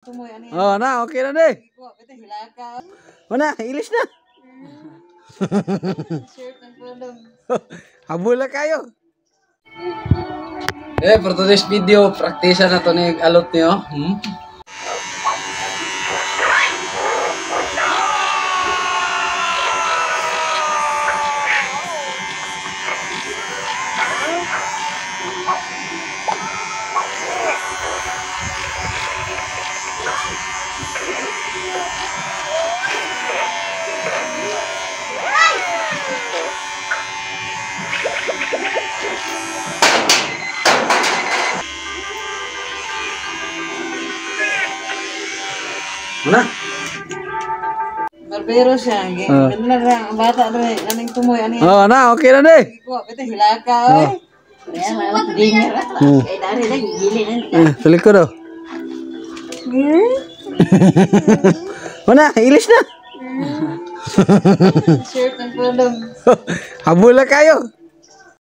Oh, na, okay na deh. Mana, ilis na. Habol na kayo. For today's video, praktisan na to ni alot niyo. Mana? Barbero siya. Ganun lang ang bata doon. Anong tumoy? Ano yan? Oh, na, okay na deh. Ito hilaka. Kaya malas dinger. Kaya dari lang. Gili na. Sulit ko daw. Mana, ilis na. Shirt ng pulong. Habol na kayo.